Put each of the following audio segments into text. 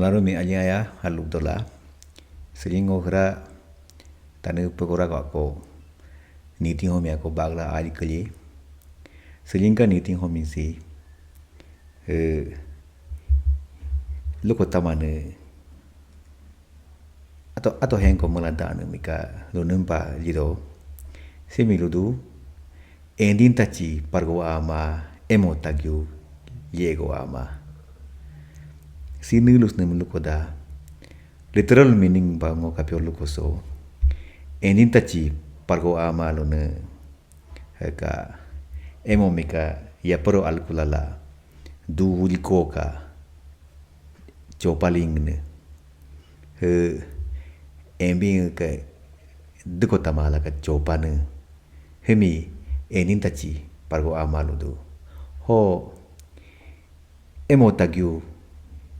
Malarumi aliaya haluk dola. Selingo kera tanu pekora ko niting homi ako bagla ali kali. Selingka niting homi si luko tamane atau hengko melada anu mika lunumpa lido semiludu endiñ tachi pargo ama emo tagyu lye'go ama. Sinulus nem luko da literal meaning ba ngo kapyo luko so endiñ tachi pargo ama lune ka emo mika yaparo alkulala du wuliko ka copaling ne embi ka duko tamala ka copane hemi endiñ tachi pargo ama ludu ho emo tagyu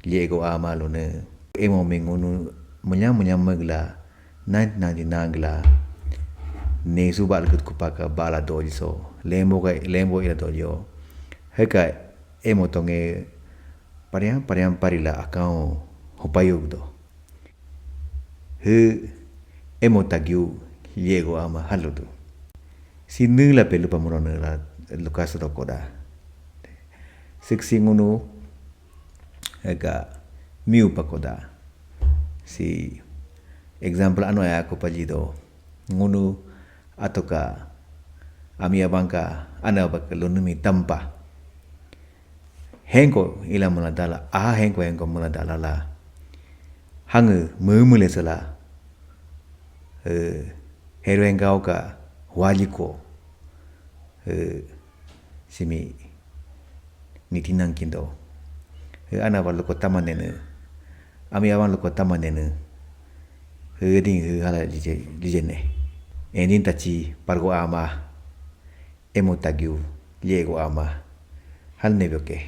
lye'go ama lune emo mengunu munya magla na dinagla nesu bal kut kupaka bala dojo lembo ila dojo heka emo tonge pariam parila akao hopayug do he emo tagyu lye'go ama haludu si nula pelu pamurona la lukas rokoda siksi ngunu heka miu pakoda si example anu ya ako pajido ngunu atoka ami abangka ana bakalunumi tampa hengko ila muladala hengko muladala la hangu mumule sala herengau ka waliko simi nitinang kindo ana baluko tamanene ami abang luko tamanene ding hala lijene endiñ tachi pargo ama emo tagyu lye'go ama hal nebyoke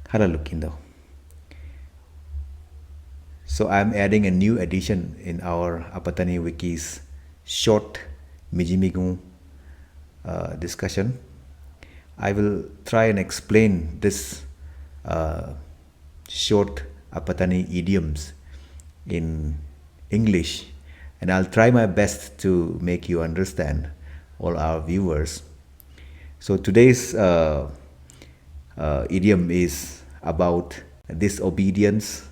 hala lukindo. So I'm adding a new addition in our Apatani Wiki's short Mijimigung discussion. I will try and explain this short Apatani idioms in English, and I'll try my best to make you understand, all our viewers. So today's idiom is about disobedience,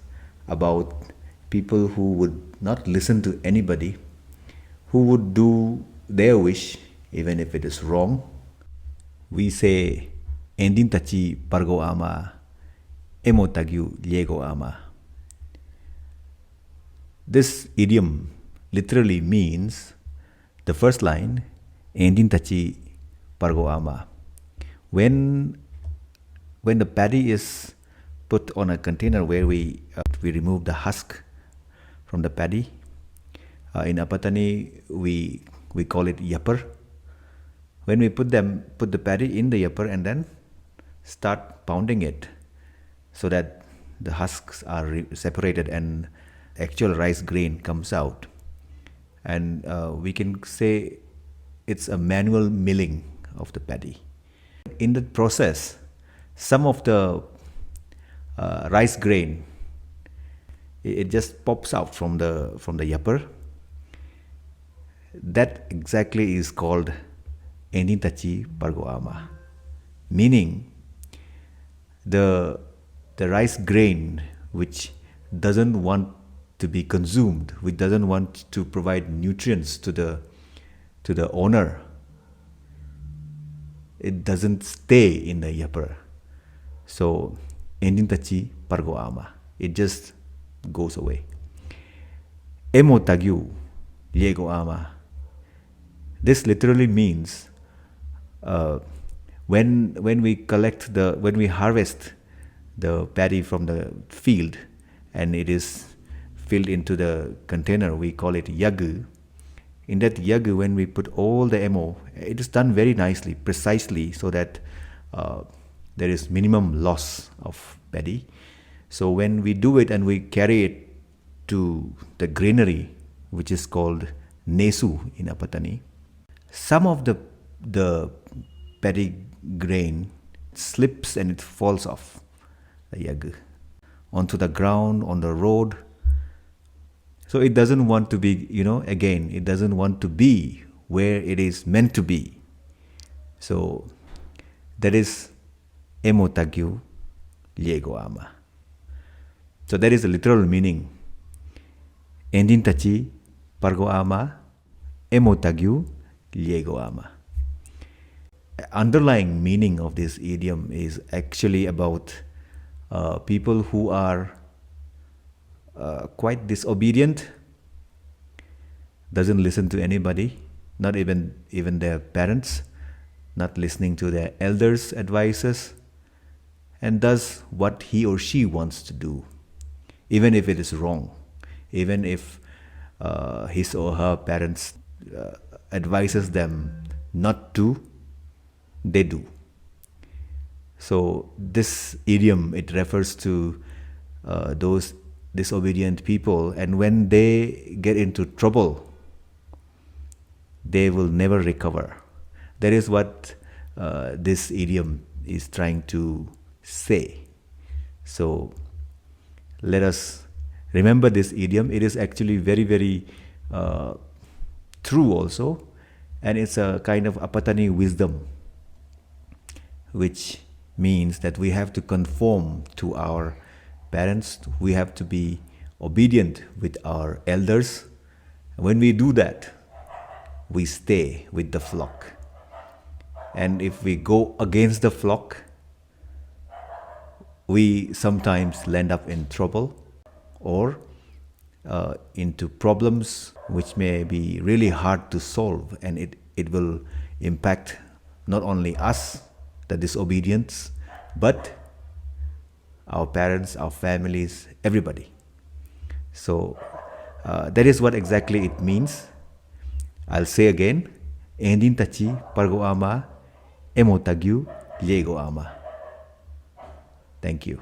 about people who would not listen to anybody, who would do their wish even if it is wrong. We say endiñ tachi pargo ama emo tagyu lye'go ama. This idiom literally means the first line endiñ tachi pargo ama. When the paddy is put on a container where we remove the husk from the paddy, in Apatani we call it yapper. When we put the paddy in the yapper and then start pounding it so that the husks are separated and actual rice grain comes out, and we can say it's a manual milling of the paddy. In the process, some of the rice grain it just pops out from the yapper. That exactly is called endiñ tachi pargo ama, meaning the rice grain which doesn't want to be consumed, which doesn't want to provide nutrients to the owner, it doesn't stay in the yapper. So endiñ tachi pargo ama, it just goes away. Emo tagyu lye'go ama. This literally means when we harvest the paddy from the field and it is filled into the container, we call it lye'go. In that lye'go, when we put all the emo, it is done very nicely, precisely, so that there is minimum loss of paddy. So when we do it and we carry it to the granary, which is called nesu in Apatani, some of the paddy grain slips and it falls off the lye'go onto the ground, on the road. So it doesn't want to be, again, it doesn't want to be where it is meant to be. So that is emo tagyu, lye'go ama. So that is the literal meaning. Endiñ tachi, pargo ama, emo tagyu, lye'go ama. Underlying meaning of this idiom is actually about people who are quite disobedient, doesn't listen to anybody, not even their parents, not listening to their elders' advices, and does what he or she wants to do, even if it is wrong, even if his or her parents advises them not to, they do. So this idiom, it refers to those disobedient people, and when they get into trouble, they will never recover. That is what this idiom is trying to say. So let us remember this idiom. It is actually very, very true also, and it's a kind of Apatani wisdom, which means that we have to conform to our parents, we have to be obedient with our elders. When we do that, we stay with the flock. And if we go against the flock, we sometimes land up in trouble or into problems which may be really hard to solve, and it will impact not only us, the disobedience, but our parents, our families, everybody. So that is what exactly it means. I'll say again, Endiñ tachi, pargo ama, emo tagyu, lye'go ama. Thank you.